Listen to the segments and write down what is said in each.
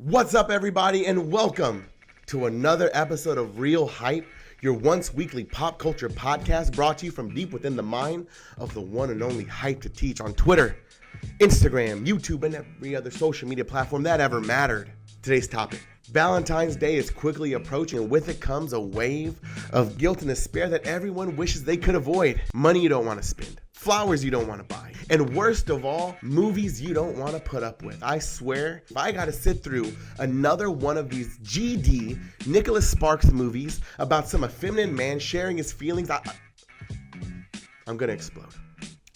What's up, everybody, and welcome to another episode of Real Hype, your once weekly pop culture podcast brought to you from deep within the mind of the one and only Hype to Teach on Twitter, Instagram, YouTube, and every other social media platform that ever mattered. Today's topic: Valentine's Day is quickly approaching, and with it comes a wave of guilt and despair that everyone wishes they could avoid. Money you don't want to spend, flowers you don't want to buy, and worst of all, movies you don't want to put up with. I swear, if I gotta sit through another one of these GD Nicholas Sparks movies about some effeminate man sharing his feelings, I'm gonna explode.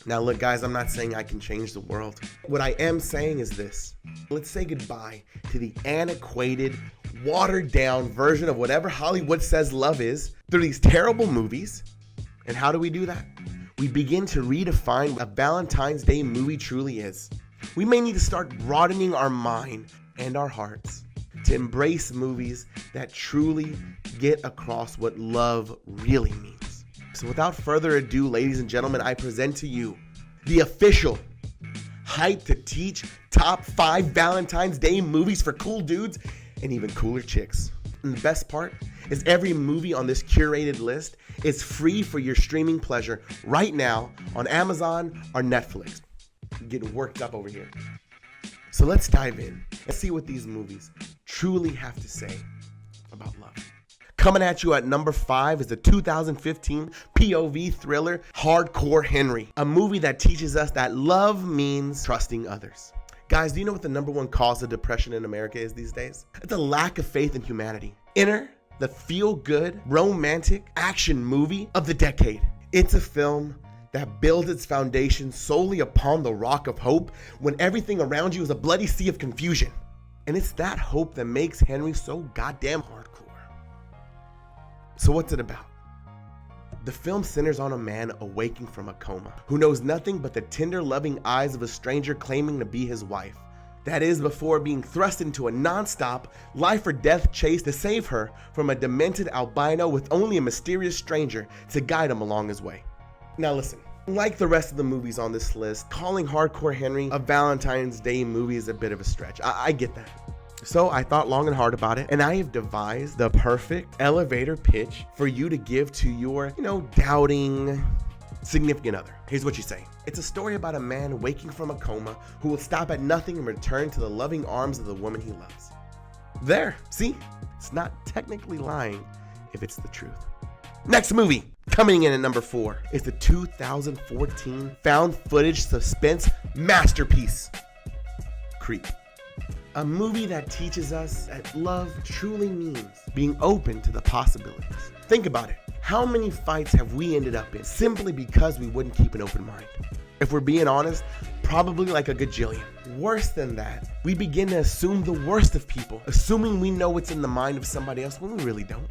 Now look, guys, I'm not saying I can change the world. What I am saying is this: let's say goodbye to the antiquated, watered down version of whatever Hollywood says love is through these terrible movies. And how do we do that? We begin to redefine what a Valentine's Day movie truly is. We may need to start broadening our mind and our hearts to embrace movies that truly get across what love really means. So without further ado, ladies and gentlemen, I present to you the official Hype to Teach top 5 Valentine's Day movies for cool dudes and even cooler chicks. And the best part is every movie on this curated list is free for your streaming pleasure right now on Amazon or Netflix. I'm getting worked up over here. So let's dive in and see what these movies truly have to say about love. Coming at you at number 5 is the 2015 POV thriller Hardcore Henry, a movie that teaches us that love means trusting others. Guys, do you know what the number one cause of depression in America is these days? It's a lack of faith in humanity. Enter the feel-good, romantic action movie of the decade. It's a film that builds its foundation solely upon the rock of hope when everything around you is a bloody sea of confusion. And it's that hope that makes Henry so goddamn hardcore. So what's it about? The film centers on a man awaking from a coma who knows nothing but the tender, loving eyes of a stranger claiming to be his wife. That is, before being thrust into a non-stop, life or death chase to save her from a demented albino with only a mysterious stranger to guide him along his way. Now listen, like the rest of the movies on this list, calling Hardcore Henry a Valentine's Day movie is a bit of a stretch. I get that. So I thought long and hard about it, and I have devised the perfect elevator pitch for you to give to your, doubting significant other. Here's what you say. It's a story about a man waking from a coma who will stop at nothing and return to the loving arms of the woman he loves. There, see? It's not technically lying if it's the truth. Next movie, coming in at number 4, is the 2014 found footage suspense masterpiece, Creep. A movie that teaches us that love truly means being open to the possibilities. Think about it. How many fights have we ended up in simply because we wouldn't keep an open mind? If we're being honest, probably like a gajillion. Worse than that, we begin to assume the worst of people, assuming we know what's in the mind of somebody else when we really don't.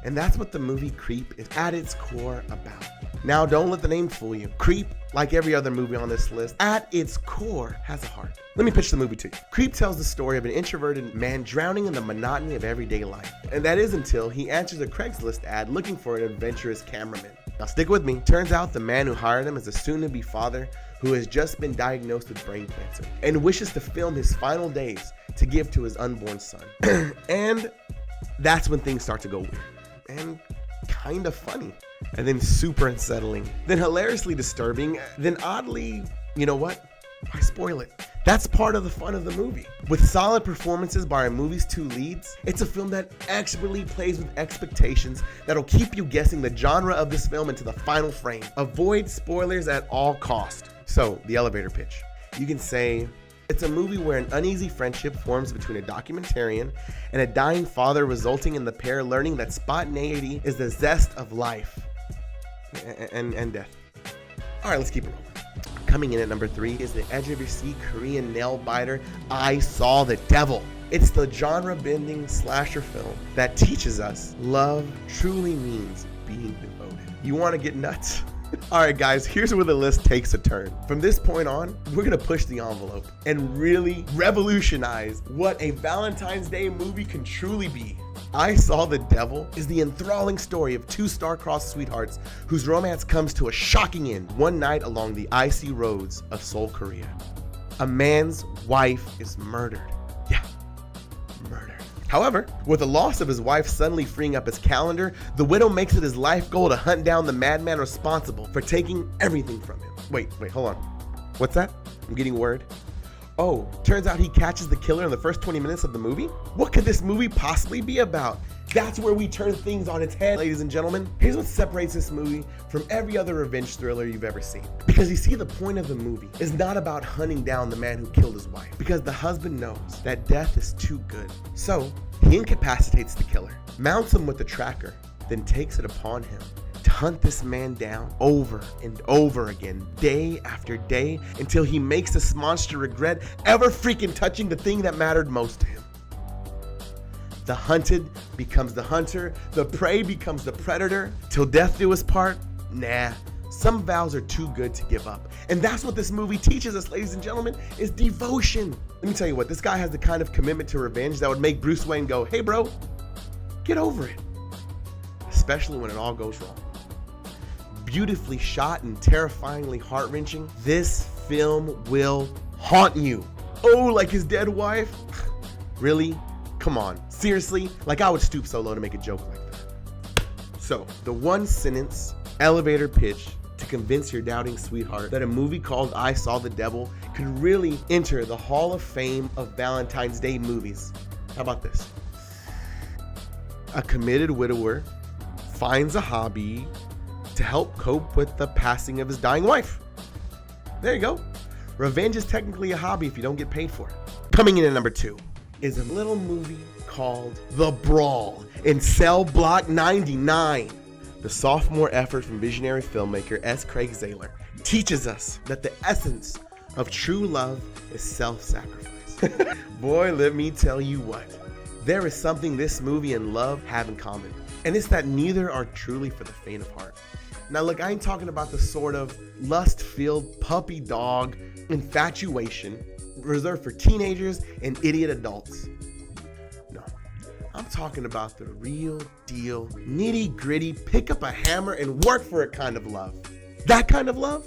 And that's what the movie Creep is at its core about. Now, don't let the name fool you. Creep, like every other movie on this list, at its core has a heart. Let me pitch the movie to you. Creep tells the story of an introverted man drowning in the monotony of everyday life. And that is until he answers a Craigslist ad looking for an adventurous cameraman. Now stick with me. Turns out the man who hired him is a soon-to-be father who has just been diagnosed with brain cancer and wishes to film his final days to give to his unborn son. And that's when things start to go weird and kind of funny, and then super unsettling, then hilariously disturbing, then oddly, you know what? Why spoil it? That's part of the fun of the movie. With solid performances by our movie's 2 leads, it's a film that expertly plays with expectations that'll keep you guessing the genre of this film into the final frame. Avoid spoilers at all costs. So, the elevator pitch. You can say, it's a movie where an uneasy friendship forms between a documentarian and a dying father, resulting in the pair learning that spontaneity is the zest of life and death. All right, let's keep it rolling. Coming in at number 3 is the edge-of-your-seat Korean nail-biter, I Saw the Devil. It's the genre-bending slasher film that teaches us love truly means being devoted. You want to get nuts? Alright guys, here's where the list takes a turn. From this point on, we're gonna push the envelope and really revolutionize what a Valentine's Day movie can truly be. I Saw the Devil is the enthralling story of 2 star-crossed sweethearts whose romance comes to a shocking end one night along the icy roads of Seoul, Korea. A man's wife is murdered. Yeah, murder. However, with the loss of his wife suddenly freeing up his calendar, the widow makes it his life goal to hunt down the madman responsible for taking everything from him. Wait, hold on. What's that? I'm getting word. Oh, turns out he catches the killer in the first 20 minutes of the movie? What could this movie possibly be about? That's where we turn things on its head, ladies and gentlemen. Here's what separates this movie from every other revenge thriller you've ever seen. Because you see, the point of the movie is not about hunting down the man who killed his wife, because the husband knows that death is too good. So he incapacitates the killer, mounts him with the tracker, then takes it upon him to hunt this man down over and over again, day after day, until he makes this monster regret ever freaking touching the thing that mattered most to him. The hunted becomes the hunter, the prey becomes the predator, till death do us part. Nah, some vows are too good to give up. And that's what this movie teaches us, ladies and gentlemen, is devotion. Let me tell you what, this guy has the kind of commitment to revenge that would make Bruce Wayne go, hey bro, get over it. Especially when it all goes wrong. Beautifully shot and terrifyingly heart-wrenching, this film will haunt you. Oh, like his dead wife? Really? Come on, seriously? Like, I would stoop so low to make a joke like that. So, the one sentence elevator pitch to convince your doubting sweetheart that a movie called I Saw the Devil could really enter the Hall of Fame of Valentine's Day movies. How about this? A committed widower finds a hobby to help cope with the passing of his dying wife. There you go. Revenge is technically a hobby if you don't get paid for it. Coming in at number 2 is a little movie called The Brawl in Cell Block 99. The sophomore effort from visionary filmmaker S. Craig Zahler teaches us that the essence of true love is self-sacrifice. Boy, let me tell you what. There is something this movie and love have in common, and it's that neither are truly for the faint of heart. Now look, I ain't talking about the sort of lust-filled puppy dog infatuation reserved for teenagers and idiot adults. No, I'm talking about the real deal, nitty-gritty, pick up a hammer and work for it kind of love. That kind of love,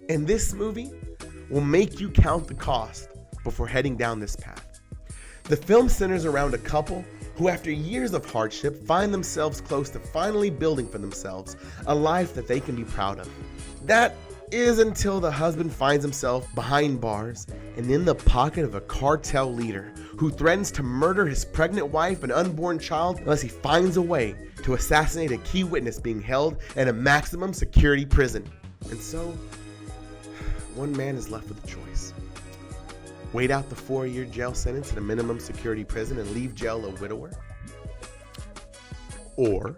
in this movie, will make you count the cost before heading down this path. The film centers around a couple who, after years of hardship, find themselves close to finally building for themselves a life that they can be proud of. That is until the husband finds himself behind bars and in the pocket of a cartel leader who threatens to murder his pregnant wife and unborn child unless he finds a way to assassinate a key witness being held in a maximum security prison. And so, one man is left with a choice. Wait out the 4-year jail sentence in a minimum security prison and leave jail a widower? Or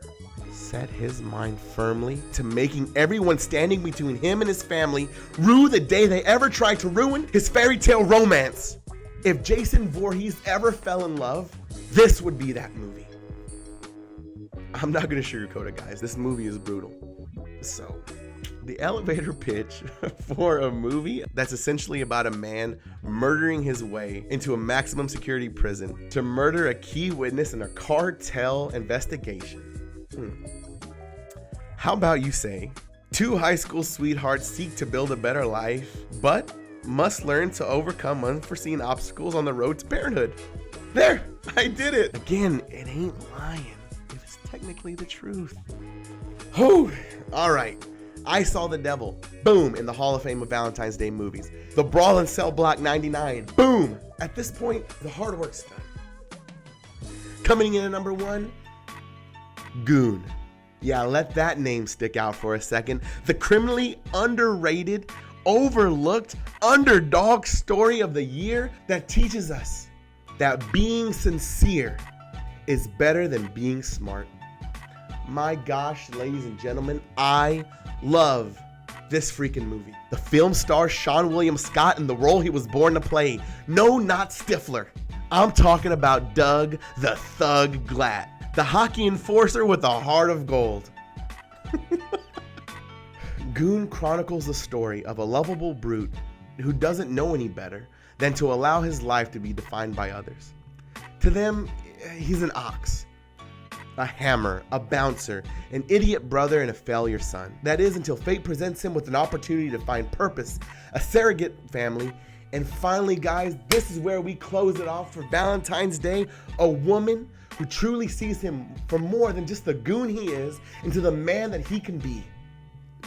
set his mind firmly to making everyone standing between him and his family rue the day they ever tried to ruin his fairy tale romance. If Jason Voorhees ever fell in love, this would be that movie. I'm not gonna sugarcoat it, guys. This movie is brutal. So, the elevator pitch for a movie that's essentially about a man murdering his way into a maximum security prison to murder a key witness in a cartel investigation. How about you say, 2 high school sweethearts seek to build a better life, but must learn to overcome unforeseen obstacles on the road to parenthood. There, I did it. Again, it ain't lying if it's technically the truth. Oh, all right. I Saw the Devil, boom, in the Hall of Fame of Valentine's Day movies. The Brawl in Cell Block 99, boom. At this point, the hard work's done. Coming in at number 1, Goon. Yeah, let that name stick out for a second. The criminally underrated, overlooked, underdog story of the year that teaches us that being sincere is better than being smart. My gosh, ladies and gentlemen, I love this freaking movie. The film stars Sean William Scott in the role he was born to play. No, not Stifler. I'm talking about Doug the Thug Glatt, the hockey enforcer with a heart of gold. Goon chronicles the story of a lovable brute who doesn't know any better than to allow his life to be defined by others. To them, he's an ox, a hammer, a bouncer, an idiot brother, and a failure son. That is, until fate presents him with an opportunity to find purpose, a surrogate family, And finally, guys, this is where we close it off for Valentine's Day. A woman who truly sees him for more than just the goon he is, into the man that he can be.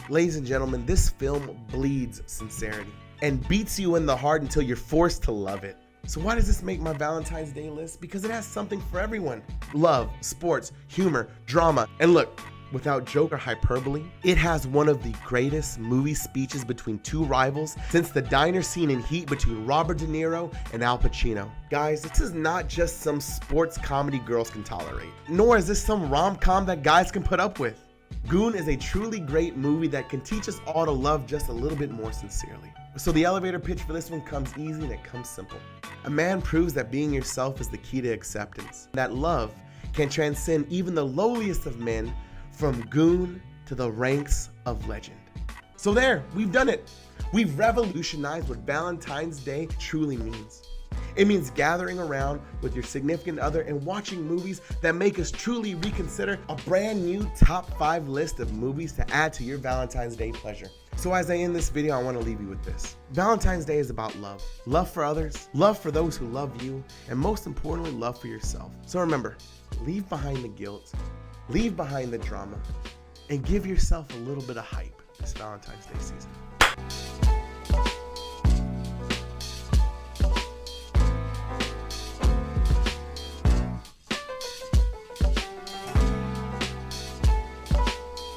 Ladies and gentlemen, this film bleeds sincerity and beats you in the heart until you're forced to love it. So why does this make my Valentine's Day list? Because it has something for everyone. Love, sports, humor, drama, and look, without joke or hyperbole, it has one of the greatest movie speeches between two rivals since the diner scene in Heat between Robert De Niro and Al Pacino. Guys, this is not just some sports comedy girls can tolerate, nor is this some rom-com that guys can put up with. Goon is a truly great movie that can teach us all to love just a little bit more sincerely. So the elevator pitch for this one comes easy and it comes simple. A man proves that being yourself is the key to acceptance, that love can transcend even the lowliest of men, from goon to the ranks of legend. So there, we've done it. We've revolutionized what Valentine's Day truly means. It means gathering around with your significant other and watching movies that make us truly reconsider a brand new top 5 list of movies to add to your Valentine's Day pleasure. So as I end this video, I want to leave you with this. Valentine's Day is about love. Love for others, love for those who love you, and most importantly, love for yourself. So remember, leave behind the guilt, leave behind the drama, and give yourself a little bit of hype this Valentine's Day season.